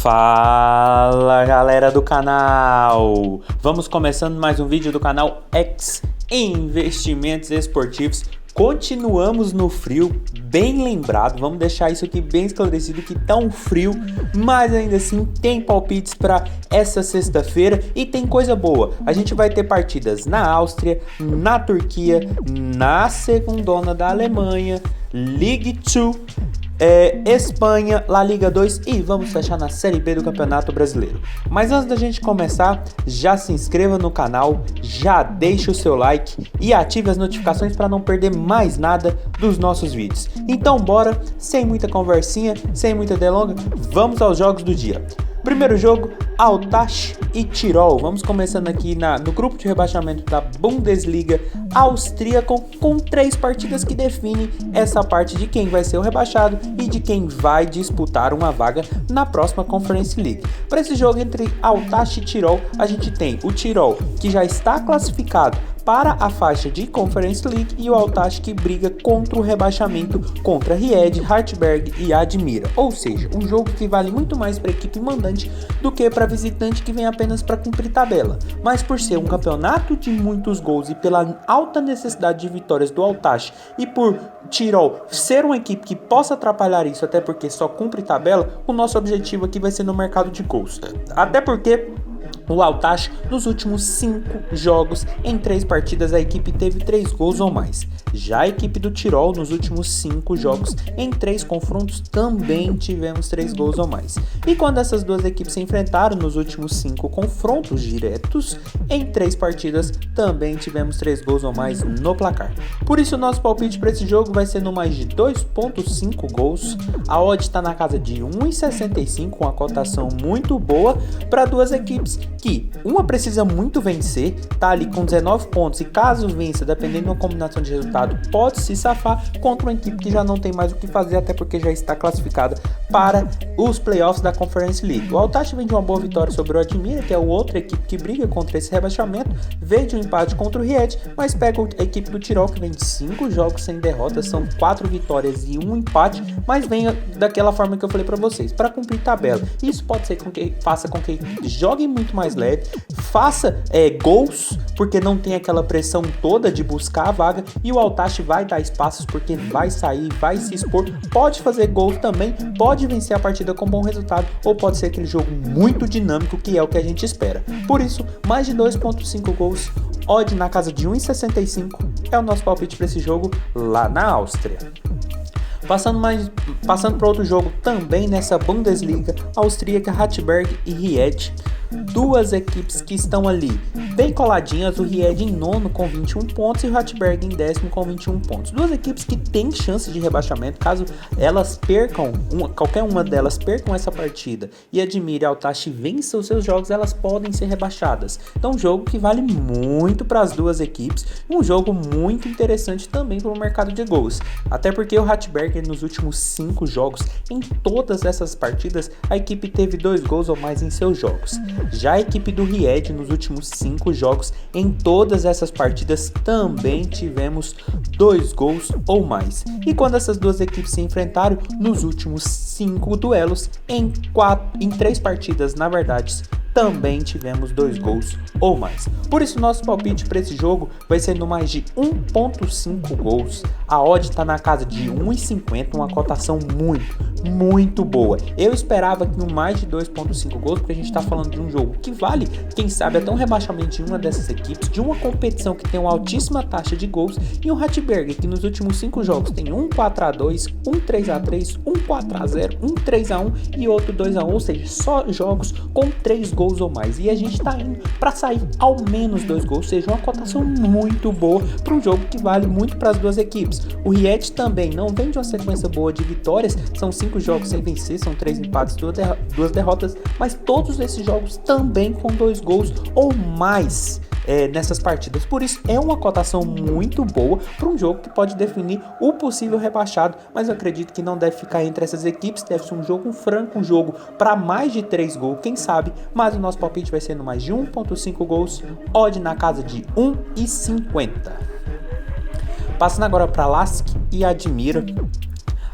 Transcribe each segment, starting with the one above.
Fala galera do canal! Vamos começando mais um vídeo do canal X Investimentos Esportivos. Continuamos no frio, bem lembrado, vamos deixar isso aqui bem esclarecido que tá um frio, mas ainda assim tem palpites para essa sexta-feira e tem coisa boa. A gente vai ter partidas na Áustria, na Turquia, na segundona da Alemanha, Ligue 2, Espanha, La Liga 2 e vamos fechar na Série B do Campeonato Brasileiro. Mas antes da gente começar, já se inscreva no canal, já deixe o seu like e ative as notificações para não perder mais nada dos nossos vídeos. Então bora, sem muita conversinha, sem muita delonga, vamos aos jogos do dia. Primeiro jogo, Autax e Tirol. Vamos começando aqui no grupo de rebaixamento da Bundesliga austríaca com 3 partidas que definem essa parte de quem vai ser o rebaixado e de quem vai disputar uma vaga na próxima Conference League. Para esse jogo entre Autax e Tirol, a gente tem o Tirol que já está classificado para a faixa de Conference League e o Autax que briga contra o rebaixamento contra Ried, Hartberg e Admira. Ou seja, um jogo que vale muito mais para a equipe mandante do que para visitante que vem apenas para cumprir tabela. Mas por ser um campeonato de muitos gols e pela alta necessidade de vitórias do Autax e por Tirol ser uma equipe que possa atrapalhar isso, até porque só cumpre tabela, o nosso objetivo aqui vai ser no mercado de gols. Até porque o Autax, nos últimos 5 jogos, em 3 partidas, a equipe teve 3 gols ou mais. Já a equipe do Tirol, nos últimos 5 jogos, em 3 confrontos, também tivemos 3 gols ou mais. E quando essas duas equipes se enfrentaram nos últimos 5 confrontos diretos, em 3 partidas, também tivemos 3 gols ou mais no placar. Por isso, o nosso palpite para esse jogo vai ser no mais de 2,5 gols. A odd está na casa de 1,65, uma cotação muito boa para duas equipes que uma precisa muito vencer, tá ali com 19 pontos e caso vença, dependendo da combinação de resultado, pode se safar contra uma equipe que já não tem mais o que fazer, até porque já está classificada para os playoffs da Conference League. O Autax vem de uma boa vitória sobre o Admira, que é outra equipe que briga contra esse rebaixamento, veio de um empate contra o Ried, mas pega a equipe do Tirol, que vem de 5 jogos sem derrota, são 4 vitórias e 1 empate, mas vem daquela forma que eu falei para vocês, para cumprir tabela. Isso pode ser faça com que a equipe jogue muito mais leve, faça gols, porque não tem aquela pressão toda de buscar a vaga, e o Autax vai dar espaços porque vai sair, vai se expor, pode fazer gols também, pode vencer a partida com bom resultado, ou pode ser aquele jogo muito dinâmico, que é o que a gente espera. Por isso, mais de 2,5 gols, odd na casa de 1,65 é o nosso palpite para esse jogo lá na Áustria. Passando para outro jogo também nessa Bundesliga austríaca, Hartberg e Ried. Duas equipes que estão ali bem coladinhas, o Ried em 9º com 21 pontos e o Hartberg em 10º com 21 pontos. Duas equipes que têm chance de rebaixamento, caso elas percam, qualquer uma delas percam essa partida e Admira e Autax vençam os seus jogos, elas podem ser rebaixadas. Então um jogo que vale muito para as duas equipes, um jogo muito interessante também para o mercado de gols. Até porque o Hartberg nos últimos 5 jogos, em todas essas partidas, a equipe teve 2 gols ou mais em seus jogos. Já a equipe do Ried nos últimos 5 jogos, em todas essas partidas também tivemos 2 gols ou mais. E quando essas duas equipes se enfrentaram nos últimos 5 duelos, em 3 partidas, na verdade, também tivemos 2 gols ou mais. Por isso nosso palpite para esse jogo vai ser no mais de 1,5 gols. A odd está na casa de 1,50, uma cotação muito boa. Eu esperava que no mais de 2,5 gols, porque a gente está falando de um jogo que vale, quem sabe, até um rebaixamento de uma dessas equipes, de uma competição que tem uma altíssima taxa de gols, e o Hartberg, que nos últimos 5 jogos tem um 4-2, um 3-3, um 4-0, um 3-1 e outro 2-1, ou seja, só jogos com 3 gols ou mais. E a gente está indo para sair ao menos 2 gols, ou seja, uma cotação muito boa para um jogo que vale muito para as duas equipes. O Ried também não vem de uma sequência boa de vitórias, são 5 jogos sem vencer, são 3 empates, 2 derrotas, mas todos esses jogos também com 2 gols ou mais nessas partidas. Por isso é uma cotação muito boa para um jogo que pode definir o possível rebaixado, mas eu acredito que não deve ficar entre essas equipes, deve ser um jogo franco, um jogo para mais de 3 gols, quem sabe, mas o nosso palpite vai ser no mais de 1,5 gols, odd na casa de 1,50. Passando agora para Lask e Admira.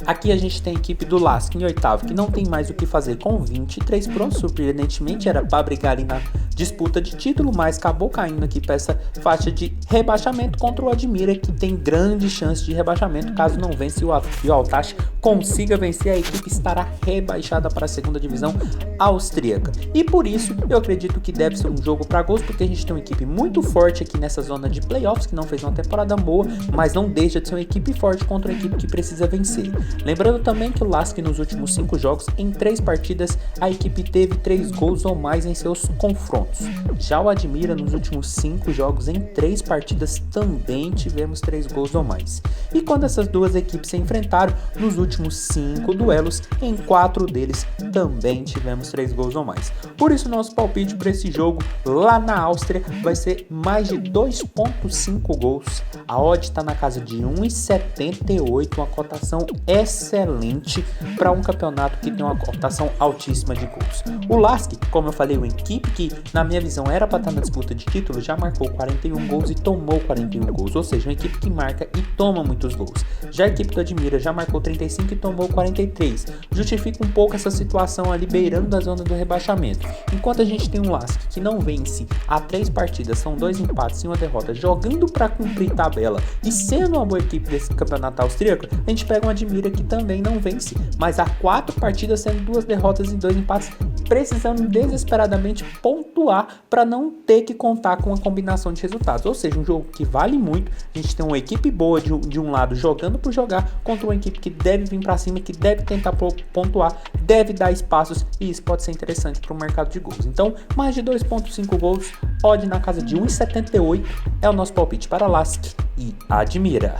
Aqui a gente tem a equipe do LASK em oitavo, que não tem mais o que fazer com 23 pontos, surpreendentemente era para brigar ali na disputa de título, mas acabou caindo aqui para essa faixa de rebaixamento contra o Admira, que tem grande chance de rebaixamento caso não vença e o Altash consiga vencer, a equipe estará rebaixada para a segunda divisão austríaca. E por isso eu acredito que deve ser um jogo para gols, porque a gente tem uma equipe muito forte aqui nessa zona de playoffs, que não fez uma temporada boa, mas não deixa de ser uma equipe forte contra uma equipe que precisa vencer. Lembrando também que o LASK nos últimos 5 jogos, em 3 partidas, a equipe teve 3 gols ou mais em seus confrontos. Já o Admira nos últimos 5 jogos, em 3 partidas, também tivemos 3 gols ou mais. E quando essas duas equipes se enfrentaram, nos últimos 5 duelos, em 4 deles também tivemos 3 gols ou mais. Por isso nosso palpite para esse jogo lá na Áustria vai ser mais de 2.5 gols. A odd está na casa de 1,78, uma cotação excelente para um campeonato que tem uma cotação altíssima de gols. O LASK, como eu falei, uma equipe que na minha visão era para estar na disputa de título, já marcou 41 gols e tomou 41 gols, ou seja, uma equipe que marca e toma muitos gols. Já a equipe do Admira já marcou 35 e tomou 43. Justifica um pouco essa situação ali beirando da zona do rebaixamento. Enquanto a gente tem um LASK que não vence há 3 partidas, são 2 empates e uma derrota, jogando para cumprir tabela e sendo uma boa equipe desse campeonato austríaco, a gente pega um Admira que também não vence, mas há 4 partidas sendo 2 derrotas e 2 empates, precisando desesperadamente pontuar para não ter que contar com a combinação de resultados. Ou seja, um jogo que vale muito. A gente tem uma equipe boa de um lado jogando por jogar contra uma equipe que deve vir para cima, que deve tentar pontuar, deve dar espaços, e isso pode ser interessante para o mercado de gols. Então, mais de 2.5 gols, odd na casa de 1,78 é o nosso palpite para LASK e Admira.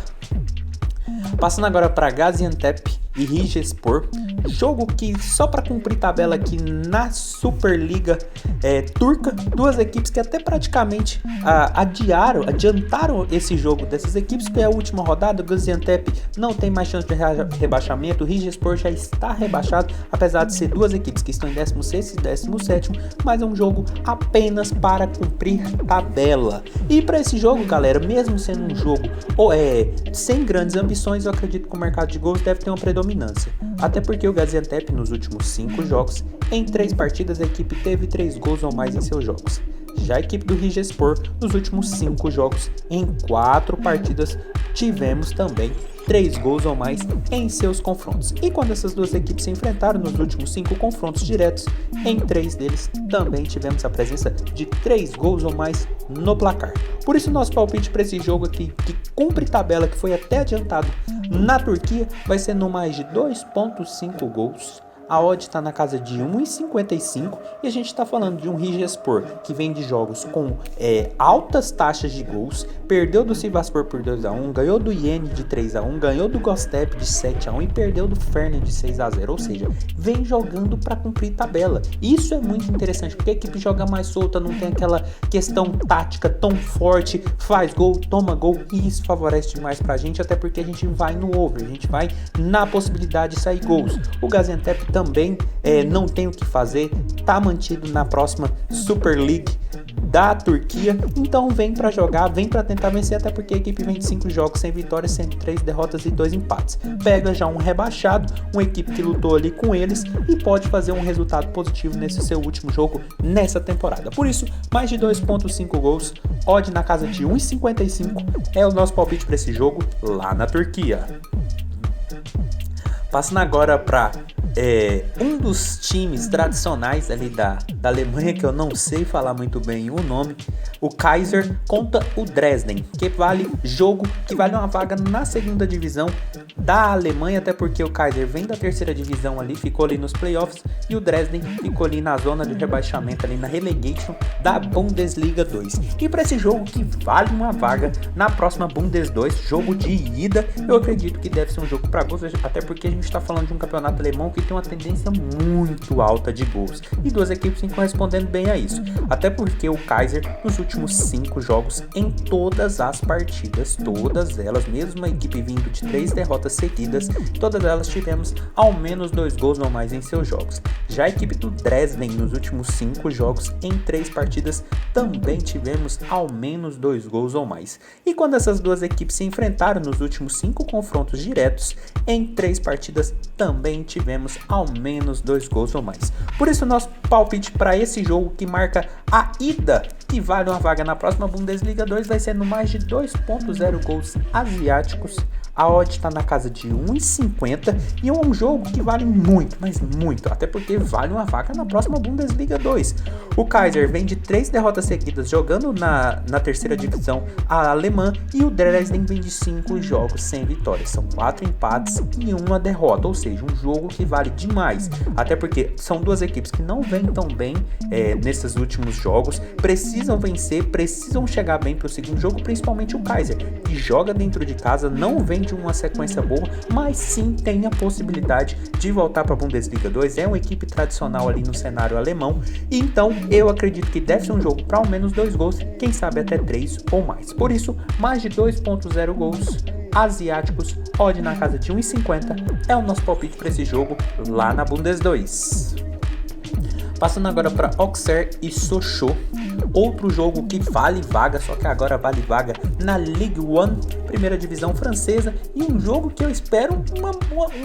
Passando agora para Gaziantep e Rijespor, jogo que só para cumprir tabela aqui na Superliga turca, duas equipes que até praticamente adiantaram esse jogo dessas equipes, que é a última rodada. O Gaziantep não tem mais chance de rebaixamento, o Rijespor já está rebaixado, apesar de ser duas equipes que estão em 16º e 17º, mas é um jogo apenas para cumprir tabela. E para esse jogo, galera, mesmo sendo um jogo sem grandes ambições, eu acredito que o mercado de gols deve ter uma predominância, até porque o Gaziantep nos últimos 5 jogos, em 3 partidas a equipe teve 3 gols ou mais em seus jogos. Já a equipe do Rijespor nos últimos 5 jogos, em 4 partidas tivemos também 3 gols ou mais em seus confrontos. E quando essas duas equipes se enfrentaram nos últimos 5 confrontos diretos, em 3 deles também tivemos a presença de 3 gols ou mais no placar. Por isso nosso palpite para esse jogo aqui, que cumpre tabela, que foi até adiantado na Turquia, vai ser no mais de 2.5 gols. A odd está na casa de 1,55 e a gente está falando de um Rijespor que vem de jogos com altas taxas de gols, perdeu do Sivasspor por 2-1, ganhou do Yeni de 3-1, ganhou do Gostep de 7-1 e perdeu do Ferne de 6-0, ou seja, vem jogando para cumprir tabela. Isso é muito interessante, porque a equipe joga mais solta, não tem aquela questão tática tão forte, faz gol, toma gol, e isso favorece demais pra gente, até porque a gente vai no over, a gente vai na possibilidade de sair gols. O Gaziantep também não tem o que fazer, tá mantido na próxima Super League da Turquia, então vem para jogar, vem para tentar vencer, até porque a equipe vem de 5 jogos sem vitórias, sendo 3 derrotas e 2 empates. Pega já um rebaixado, uma equipe que lutou ali com eles e pode fazer um resultado positivo nesse seu último jogo nessa temporada. Por isso, mais de 2.5 gols, odd na casa de 1,55 é o nosso palpite para esse jogo lá na Turquia. Passando agora para um dos times tradicionais ali da Alemanha, que eu não sei falar muito bem o nome, o Kaiser contra o Dresden, que vale uma vaga na segunda divisão da Alemanha, até porque o Kaiser vem da terceira divisão ali, ficou ali nos playoffs, e o Dresden ficou ali na zona de rebaixamento, ali na relegation da Bundesliga 2. E para esse jogo que vale uma vaga na próxima Bundes 2, jogo de ida, eu acredito que deve ser um jogo para gols, até porque a gente está falando de um campeonato alemão que que tem uma tendência muito alta de gols, e duas equipes vêm correspondendo bem a isso, até porque o Kaiser nos últimos 5 jogos, em todas as partidas, todas elas, mesmo a equipe vindo de 3 derrotas seguidas, todas elas tivemos ao menos 2 gols ou mais em seus jogos. Já a equipe do Dresden nos últimos 5 jogos, em 3 partidas, também tivemos ao menos 2 gols ou mais. E quando essas duas equipes se enfrentaram nos últimos 5 confrontos diretos, em 3 partidas também tivemos ao menos 2 gols ou mais. Por isso nosso palpite para esse jogo, que marca a ida, que vale uma vaga na próxima Bundesliga 2, vai ser no mais de 2.0 gols asiáticos. A odd está na casa de 1,50 e é um jogo que vale muito, mas muito, até porque vale uma vaga na próxima Bundesliga 2. O Kaiser vem de 3 derrotas seguidas jogando na terceira divisão alemã, e o Dresden vem de 5 jogos sem vitórias. São 4 empates e 1 derrota, ou seja, um jogo que vale demais, até porque são duas equipes que não vêm tão bem nesses últimos jogos, precisam vencer, precisam chegar bem para o segundo jogo, principalmente o Kaiser, que joga dentro de casa, não vem de uma sequência boa, mas sim tem a possibilidade de voltar para a Bundesliga 2, é uma equipe tradicional ali no cenário alemão, então eu acredito que deve ser um jogo para ao menos 2 gols, quem sabe até 3 ou mais. Por isso, mais de 2.0 gols asiáticos, odd na casa de 1,50 é o nosso palpite para esse jogo lá na Bundes 2. Passando agora para Auxerre e Sochaux, outro jogo que vale vaga, só que agora vale vaga na Ligue 1, primeira divisão francesa, e um jogo que eu espero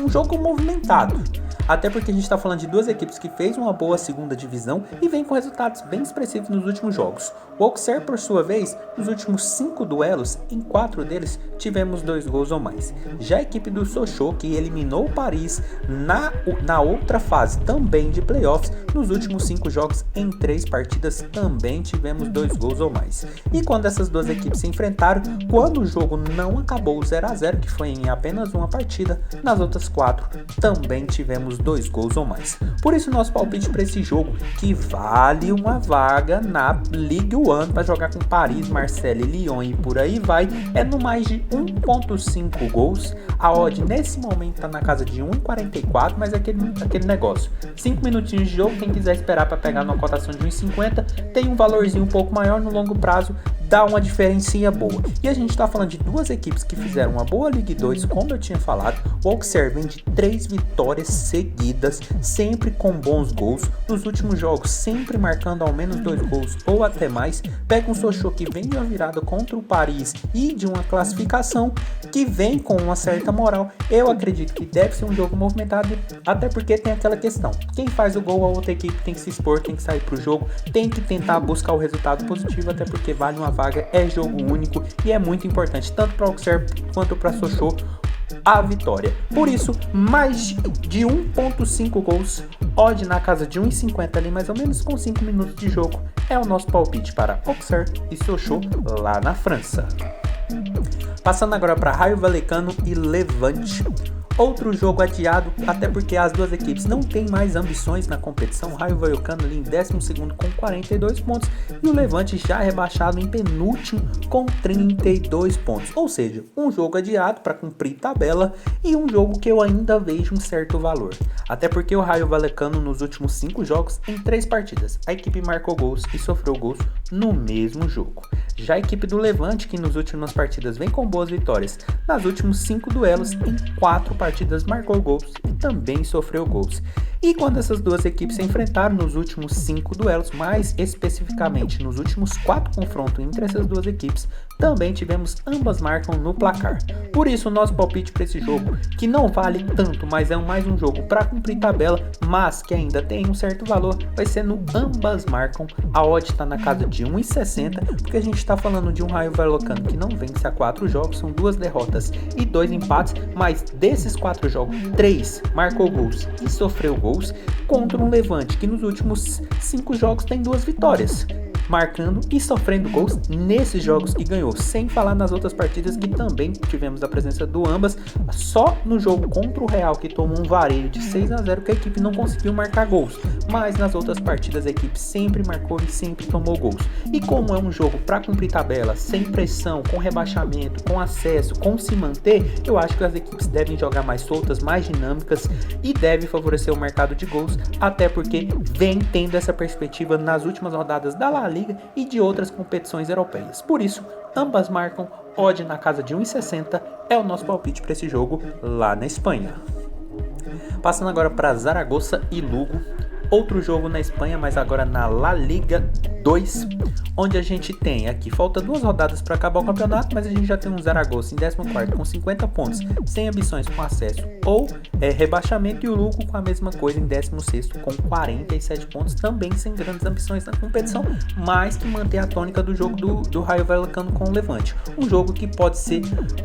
um jogo movimentado. Até porque a gente está falando de duas equipes que fez uma boa segunda divisão e vem com resultados bem expressivos nos últimos jogos. O Auxerre, por sua vez, nos últimos 5 duelos, em 4 deles tivemos 2 gols ou mais. Já a equipe do Sochaux, que eliminou o Paris na outra fase também de playoffs, nos últimos 5 jogos, em 3 partidas, também tivemos 2 gols ou mais. E quando essas duas equipes se enfrentaram, quando o jogo não acabou 0-0, que foi em apenas uma partida, nas outras 4 também tivemos 2 gols ou mais. Por isso nosso palpite para esse jogo, que vale uma vaga na Ligue 1 para jogar com Paris, Marseille, Lyon e por aí vai, é no mais de 1.5 gols. A odd nesse momento está na casa de 1,44, mas é aquele negócio, 5 minutinhos de jogo, quem quiser esperar para pegar numa cotação de 1,50 tem um valorzinho um pouco maior, no longo prazo dá uma diferencinha boa. E a gente está falando de duas equipes que fizeram uma boa Ligue 2, como eu tinha falado. O Auxerre vem de 3 vitórias seguidas, sempre com bons gols, nos últimos jogos sempre marcando ao menos 2 gols ou até mais. Pega um Sochaux que vem de uma virada contra o Paris e de uma classificação, que vem com uma certa moral. Eu acredito que deve ser um jogo movimentado, até porque tem aquela questão, quem faz o gol, a outra equipe tem que se expor, tem que sair pro jogo, tem que tentar buscar o resultado positivo, até porque vale uma vaga, é jogo único e é muito importante, tanto para o Auxerre quanto para Sochaux, a vitória. Por isso, mais de 1.5 gols, odd na casa de 1,50 ali, mais ou menos com 5 minutos de jogo, é o nosso palpite para Auxerre e Sochaux lá na França. Passando agora para Rayo Vallecano e Levante. Outro jogo adiado, até porque as duas equipes não têm mais ambições na competição. O Rayo Vallecano ali em 12º com 42 pontos e o Levante já rebaixado em penúltimo com 32 pontos. Ou seja, um jogo adiado para cumprir tabela e um jogo que eu ainda vejo um certo valor. Até porque o Rayo Vallecano nos últimos 5 jogos, em 3 partidas, a equipe marcou gols e sofreu gols no mesmo jogo. Já a equipe do Levante, que nas últimas partidas vem com boas vitórias, nas últimos 5 duelos, em 4 partidas marcou gols e também sofreu gols. E quando essas duas equipes se enfrentaram nos últimos 5 duelos, mais especificamente nos últimos 4 confrontos entre essas duas equipes, também tivemos ambas marcam no placar. Por isso o nosso palpite para esse jogo, que não vale tanto, mas é mais um jogo para cumprir tabela, mas que ainda tem um certo valor, vai ser no ambas marcam. A odd está na casa de 1,60, porque a gente está falando de um Rayo Vallecano que não vence há 4 jogos, são 2 derrotas e 2 empates, mas desses 4 jogos, 3 marcou gols e sofreu gols, contra um Levante que nos últimos 5 jogos tem 2 vitórias. marcando e sofrendo gols nesses jogos que ganhou, sem falar nas outras partidas que também tivemos a presença do ambas. Só no jogo contra o Real, que tomou um vareio de 6-0, que a equipe não conseguiu marcar gols, mas nas outras partidas a equipe sempre marcou e sempre tomou gols. E como é um jogo para cumprir tabela, sem pressão, com rebaixamento, com acesso, com se manter, eu acho que as equipes devem jogar mais soltas, mais dinâmicas e deve favorecer o mercado de gols, até porque vem tendo essa perspectiva nas últimas rodadas da La Liga e de outras competições europeias. Por isso, ambas marcam, odd na casa de 1,60 é o nosso palpite para esse jogo lá na Espanha. Passando agora para Zaragoza e Lugo, outro jogo na Espanha, mas agora na La Liga 2, onde a gente tem aqui, falta 2 rodadas para acabar o campeonato, mas a gente já tem um Zaragoza em 14º com 50 pontos, sem ambições com acesso ou rebaixamento, e o Lugo com a mesma coisa em 16º com 47 pontos, também sem grandes ambições na competição, mas que mantém a tônica do jogo do Rayo Vallecano com o Levante, um jogo que pode ser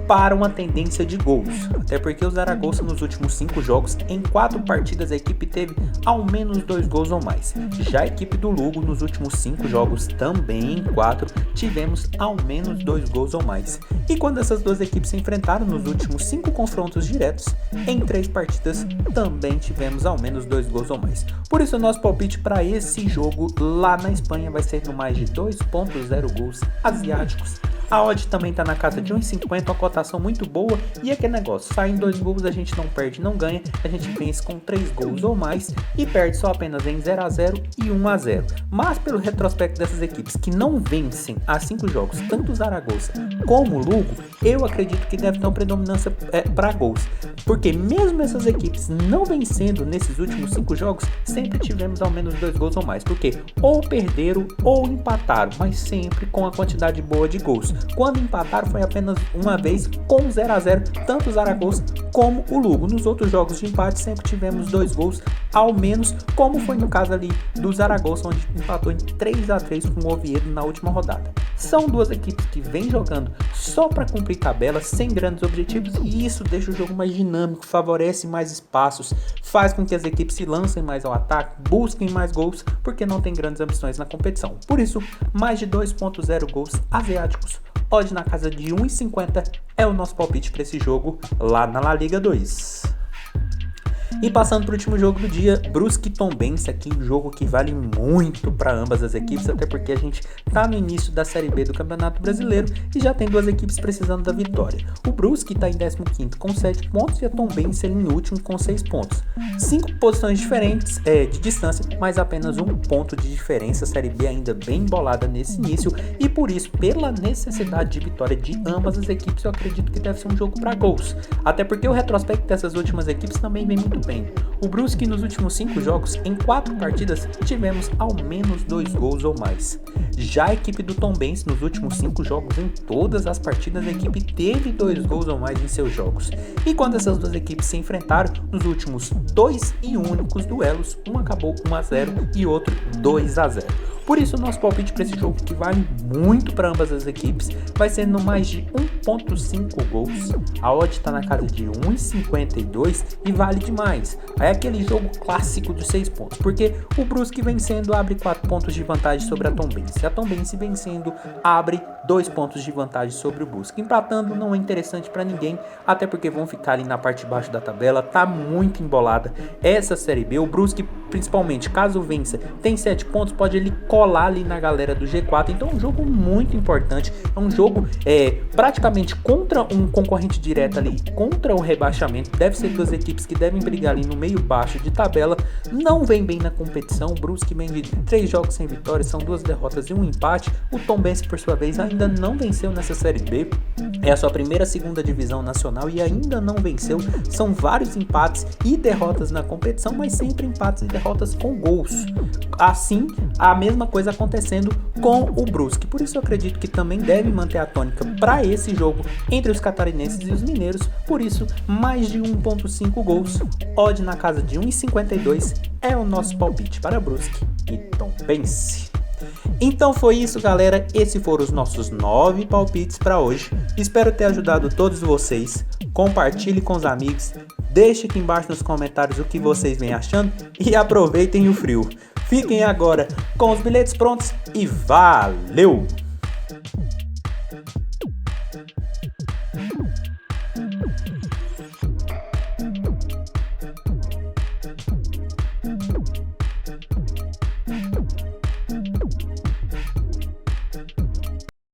para uma tendência de gols, até porque o Zaragoza nos últimos 5 jogos, em 4 partidas a equipe teve ao menos 2 gols ou mais. Já a equipe do Lugo nos últimos 5 jogos, também em 4, tivemos ao menos 2 gols ou mais. E quando essas duas equipes se enfrentaram nos últimos 5 confrontos diretos, em 3 partidas também tivemos ao menos 2 gols ou mais. Por isso o nosso palpite para esse jogo lá na Espanha vai ser no mais de 2.0 gols asiáticos. A odd também está na casa de 1,50, uma cotação muito boa, e aquele negócio, saem 2 gols, a gente não perde, não ganha, a gente vence com 3 gols ou mais e perde só apenas em 0-0 e 1-0. Mas pelo retrospecto dessas equipes que não vencem há 5 jogos, tanto o Zaragoza como o Lugo, eu acredito que deve ter uma predominância para gols, porque mesmo essas equipes não vencendo nesses últimos 5 jogos, sempre tivemos ao menos 2 gols ou mais, porque ou perderam ou empataram, mas sempre com a quantidade boa de gols. Quando empataram foi apenas uma vez com 0-0, tanto o Zaragoza como o Lugo. Nos outros jogos de empate sempre tivemos 2 gols ao menos, como foi no caso ali do Zaragoza, onde empatou em 3-3 com o Oviedo na última rodada. São duas equipes que vêm jogando só para cumprir tabela, sem grandes objetivos, e isso deixa o jogo mais dinâmico, favorece mais espaços, faz com que as equipes se lancem mais ao ataque, busquem mais gols, porque não tem grandes ambições na competição. Por isso, mais de 2.0 gols asiáticos, odd na casa de 1,50 é o nosso palpite para esse jogo lá na La Liga 2. E passando para o último jogo do dia, Brusque e Tombense, aqui um jogo que vale muito para ambas as equipes, até porque a gente está no início da Série B do Campeonato Brasileiro e já tem 2 equipes precisando da vitória. O Brusque está em 15º com 7 pontos e a Tombense ali em último com 6 pontos. 5 posições diferentes de distância, mas apenas 1 ponto de diferença. A Série B ainda bem embolada nesse início e por isso, pela necessidade de vitória de ambas as equipes, eu acredito que deve ser um jogo para gols, até porque o retrospecto dessas últimas equipes também vem muito bem. O Brusque nos últimos 5 jogos, em 4 partidas, tivemos ao menos 2 gols ou mais. Já a equipe do Tombense nos últimos 5 jogos, em todas as partidas, a equipe teve 2 gols ou mais em seus jogos. E quando essas duas equipes se enfrentaram, nos últimos 2 e únicos duelos, um acabou 1-0 e outro 2-0. Por isso o nosso palpite para esse jogo, que vale muito para ambas as equipes, vai ser no mais de 1.5 gols. A odd está na casa de 1,52 e vale demais. É aquele jogo clássico dos 6 pontos, porque o Brusque vencendo abre 4 pontos de vantagem sobre a Tombense. A Tombense vencendo abre 2 pontos de vantagem sobre o Brusque. Empatando não é interessante para ninguém, até porque vão ficar ali na parte de baixo da tabela. Tá muito embolada essa Série B. O Brusque, principalmente, caso vença, tem 7 pontos, pode ele colar ali na galera do G4. Então é um jogo muito importante. É um jogo praticamente contra um concorrente direto ali, contra o rebaixamento. Deve ser 2 equipes que devem brigar ali no meio baixo de tabela. Não vem bem na competição. O Brusque vem de 3 jogos sem vitória, são 2 derrotas e 1 empate. O Tombense, por sua vez, ainda não venceu nessa Série B. É a sua primeira segunda divisão nacional e ainda não venceu. São vários empates e derrotas na competição, mas sempre empates e derrotas com gols. Assim, a mesma coisa acontecendo com o Brusque. Por isso eu acredito que também deve manter a tônica para esse jogo entre os catarinenses e os mineiros. Por isso, mais de 1.5 gols, odd na casa de 1,52 é o nosso palpite para Brusque e Tombense. Então foi isso, galera. Esses foram os nossos 9 palpites para hoje. Espero ter ajudado todos vocês. Compartilhe com os amigos. Deixe aqui embaixo nos comentários o que vocês vêm achando e aproveitem o frio. Fiquem agora com os bilhetes prontos e valeu!